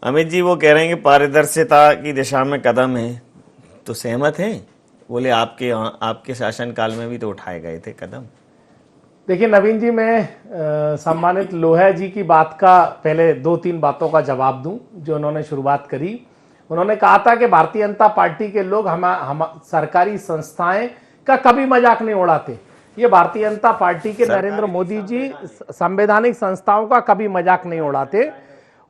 अमित जी वो कह रहे हैं कि पारदर्शिता की दिशा में कदम है, तो सहमत हैं? बोले आपके शासनकाल में भी तो उठाए गए थे कदम। देखिए नवीन जी, मैं सम्मानित लोहिया जी की बात का पहले 2-3 बातों का जवाब दूं जो उन्होंने शुरुआत करी। उन्होंने कहा था कि भारतीय जनता पार्टी के लोग हम सरकारी संस्थाएं का कभी मजाक नहीं उड़ाते। ये भारतीय जनता पार्टी के नरेंद्र मोदी जी संवैधानिक संस्थाओं का कभी मजाक नहीं उड़ाते।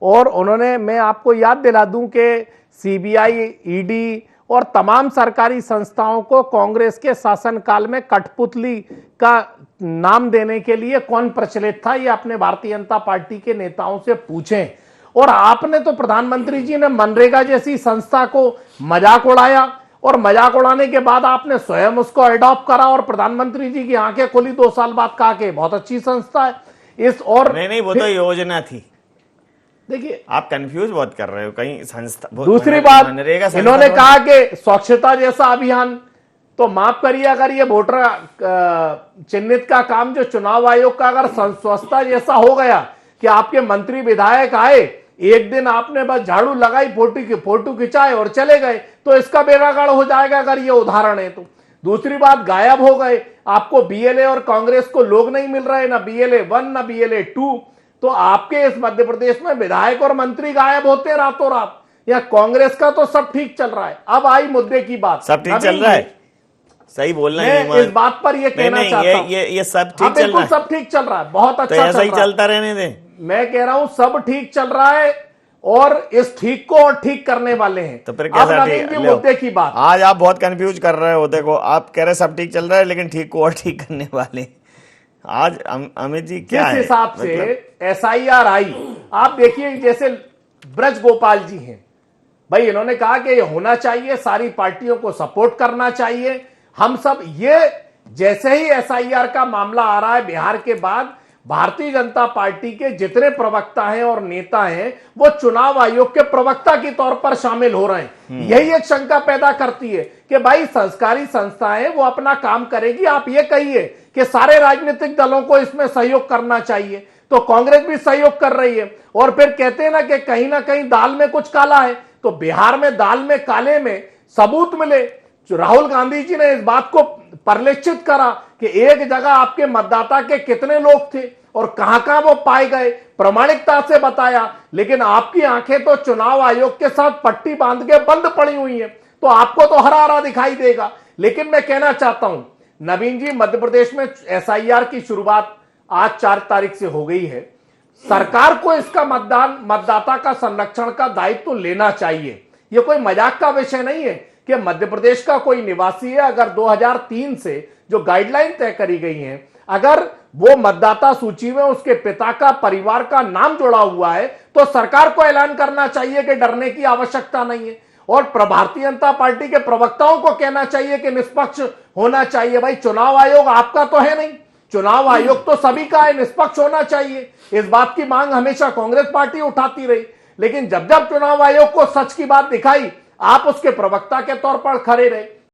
और उन्होंने, मैं आपको याद दिला दूं कि सीबीआई, ईडी और तमाम सरकारी संस्थाओं को कांग्रेस के शासनकाल में कठपुतली का नाम देने के लिए कौन प्रचलित था, ये अपने भारतीय जनता पार्टी के नेताओं से पूछें। और आपने तो, प्रधानमंत्री जी ने मनरेगा जैसी संस्था को मजाक उड़ाया और मजाक उड़ाने के बाद आपने स्वयं उसको अडॉप्ट करा और प्रधानमंत्री जी की आंखें खोली 2 साल बाद, कहा कि बहुत अच्छी संस्था है। इस और नहीं, वो तो योजना थी। देखिए, आप कंफ्यूज बहुत कर रहे हो, कहीं संस्था। दूसरी बात, इन्होंने कहा कि स्वच्छता जैसा अभियान, तो माफ करिए, अगर ये वोटर चिन्हित का काम जो चुनाव आयोग का अगर स्वच्छता जैसा हो गया कि आपके मंत्री विधायक आए, एक दिन आपने बस झाड़ू लगाई, फोटो खिंचाए और चले गए, तो इसका बेड़ागर्क हो जाएगा अगर ये उदाहरण है तो। दूसरी बात, गायब हो गए, आपको बीएलए और कांग्रेस को लोग नहीं मिल रहे, ना BLA 1 ना BLA 2, तो आपके इस मध्य प्रदेश में विधायक और मंत्री गायब होते हैं रातों रात। या कांग्रेस का तो सब ठीक चल रहा है। अब आई मुद्दे की बात। सब ठीक चल रहा है, सही बोलना है। मैं इस बात पर ये कहना चाहता हूं, ये सब ठीक चल रहा है, सब ठीक चल रहा है, बहुत अच्छा, तो ऐसा ही चलता रहने दें। मैं कह रहा हूं सब ठीक चल रहा है और इस ठीक को और ठीक करने वाले हैं। तो फिर कैसा ठीक? मुद्दे की बात, आज आप बहुत कंफ्यूज कर रहे हो। देखो, आप कह रहे सब ठीक चल रहा है लेकिन ठीक को और ठीक करने वाले आज अमित जी क्या है? जिस हिसाब से SIR आई, आप देखिए, जैसे ब्रज गोपाल जी हैं भाई, इन्होंने कहा कि ये होना चाहिए, सारी पार्टियों को सपोर्ट करना चाहिए, हम सब। ये जैसे ही SIR का मामला आ रहा है बिहार के बाद, भारतीय जनता पार्टी के जितने प्रवक्ता हैं और नेता हैं वो चुनाव आयोग के प्रवक्ता के तौर पर शामिल हो रहे हैं। यही एक शंका पैदा करती है कि भाई संस्कारी संस्थाएं वो अपना काम करेगी, आप ये कहिए कि सारे राजनीतिक दलों को इसमें सहयोग करना चाहिए, तो कांग्रेस भी सहयोग कर रही है। और फिर कहते हैं ना कहीं दाल में कुछ काला है, तो बिहार में दाल में काले में सबूत मिले। राहुल गांधी जी ने इस बात को परिलक्षित करा कि एक जगह आपके मतदाता के कितने लोग थे और कहां वो पाए गए, प्रामाणिकता से बताया। लेकिन आपकी आंखें तो चुनाव आयोग के साथ पट्टी बांध के बंद पड़ी हुई हैं, तो आपको तो हरा हरा दिखाई देगा। लेकिन मैं कहना चाहता हूं नवीन जी, मध्य प्रदेश में SIR की शुरुआत आज 4 तारीख से हो गई है। सरकार को इसका मतदाता का संरक्षण का दायित्व लेना चाहिए। यह कोई मजाक का विषय नहीं है कि मध्य प्रदेश का कोई निवासी है, अगर 2003 से जो गाइडलाइन तय करी गई हैं, अगर वो मतदाता सूची में उसके पिता का, परिवार का नाम जुड़ा हुआ है, तो सरकार को ऐलान करना चाहिए कि डरने की आवश्यकता नहीं है। और भारतीय जनता पार्टी के प्रवक्ताओं को कहना चाहिए कि निष्पक्ष होना चाहिए। भाई चुनाव आयोग आपका तो है नहीं, चुनाव आयोग तो सभी का है, निष्पक्ष होना चाहिए। इस बात की मांग हमेशा कांग्रेस पार्टी उठाती रही, लेकिन जब जब चुनाव आयोग को सच की बात दिखाई, आप उसके प्रवक्ता के तौर पर खड़े रहे।